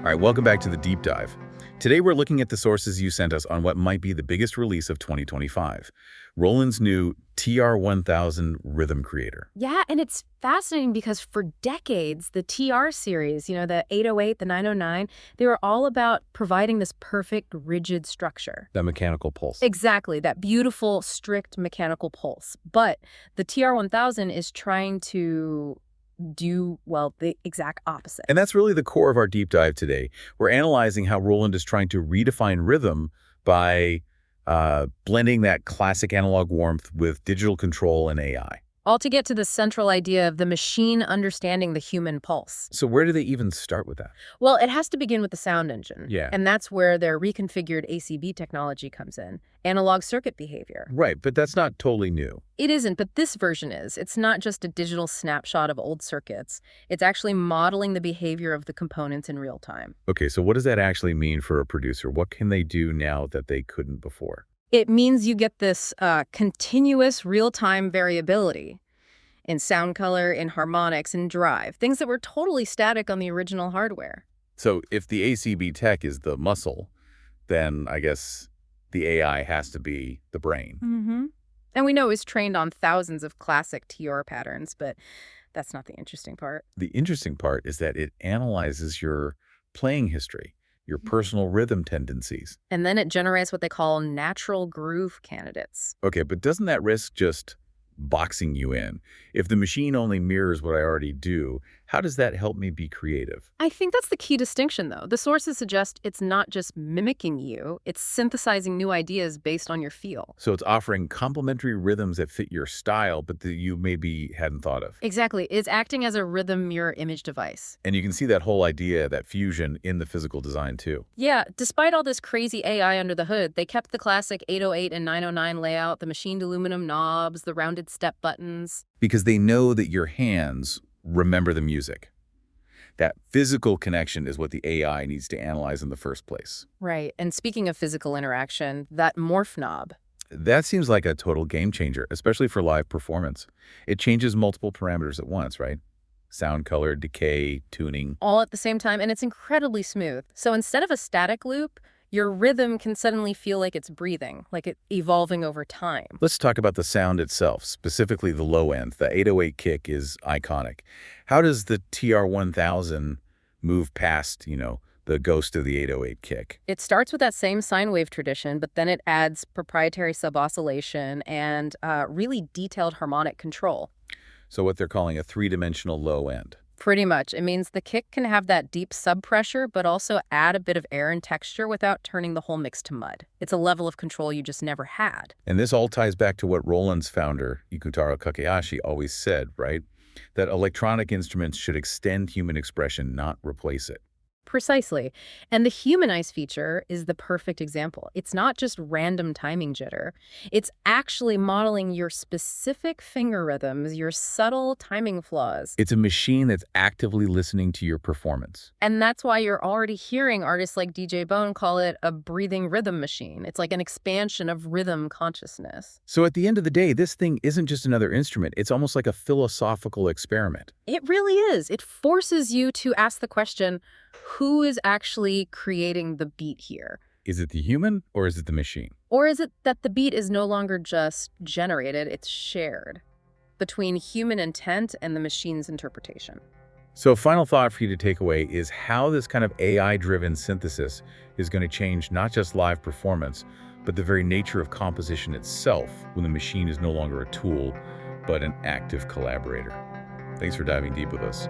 All right, welcome back to the deep dive. Today we're looking at the sources you sent us on what might be the biggest release of 2025, Roland's new TR-1000 Rhythm Creator. Yeah, and it's fascinating because for decades, the TR series, the 808, the 909, they were all about providing this perfect, rigid structure. That mechanical pulse. Exactly, that beautiful, strict mechanical pulse. But the TR-1000 is trying to do, well, the exact opposite. And that's really the core of our deep dive today. We're analyzing how Roland is trying to redefine rhythm by blending that classic analog warmth with digital control and AI. All to get to the central idea of the machine understanding the human pulse. So where do they even start with that? Well, it has to begin with the sound engine. Yeah. And that's where their reconfigured ACB technology comes in, analog circuit behavior. Right, but that's not totally new. It isn't, but this version is. It's not just a digital snapshot of old circuits. It's actually modeling the behavior of the components in real time. Okay, so what does that actually mean for a producer? What can they do now that they couldn't before? It means you get this continuous real-time variability in sound color, in harmonics, in drive, things that were totally static on the original hardware. So if the ACB tech is the muscle, then I guess the AI has to be the brain. Mm-hmm. And we know it's trained on thousands of classic TR patterns, but that's not the interesting part. The interesting part is that it analyzes your playing history, your personal rhythm tendencies. And then it generates what they call natural groove candidates. Okay, but doesn't that risk just boxing you in? If the machine only mirrors what I already do, how does that help me be creative? I think that's the key distinction, though. The sources suggest it's not just mimicking you, it's synthesizing new ideas based on your feel. So it's offering complementary rhythms that fit your style, but that you maybe hadn't thought of. Exactly. It's acting as a rhythm mirror image device. And you can see that whole idea, that fusion, in the physical design too. Yeah, despite all this crazy AI under the hood, they kept the classic 808 and 909 layout, the machined aluminum knobs, the rounded step buttons. Because they know that your hands remember the music. That physical connection is what the AI needs to analyze in the first place. Right. And speaking of physical interaction, that morph knob. That seems like a total game changer, especially for live performance. It changes multiple parameters at once, right? Sound, color, decay, tuning. All at the same time, and it's incredibly smooth. So instead of a static loop, your rhythm can suddenly feel like it's breathing, like it's evolving over time. Let's talk about the sound itself, specifically the low end. The 808 kick is iconic. How does the TR-1000 move past, the ghost of the 808 kick? It starts with that same sine wave tradition, but then it adds proprietary sub-oscillation and really detailed harmonic control. So what they're calling a three-dimensional low end. Pretty much. It means the kick can have that deep sub-pressure, but also add a bit of air and texture without turning the whole mix to mud. It's a level of control you just never had. And this all ties back to what Roland's founder, Ikutaro Kakehashi, always said, right? That electronic instruments should extend human expression, not replace it. Precisely. And the humanize feature is the perfect example. It's not just random timing jitter. It's actually modeling your specific finger rhythms, your subtle timing flaws. It's a machine that's actively listening to your performance. And that's why you're already hearing artists like DJ Bone call it a breathing rhythm machine. It's like an expansion of rhythm consciousness. So at the end of the day, this thing isn't just another instrument. It's almost like a philosophical experiment. It really is. It forces you to ask the question, who is actually creating the beat here? Is it the human or is it the machine? Or is it that the beat is no longer just generated, it's shared between human intent and the machine's interpretation? So a final thought for you to take away is how this kind of AI-driven synthesis is going to change not just live performance, but the very nature of composition itself when the machine is no longer a tool, but an active collaborator. Thanks for diving deep with us.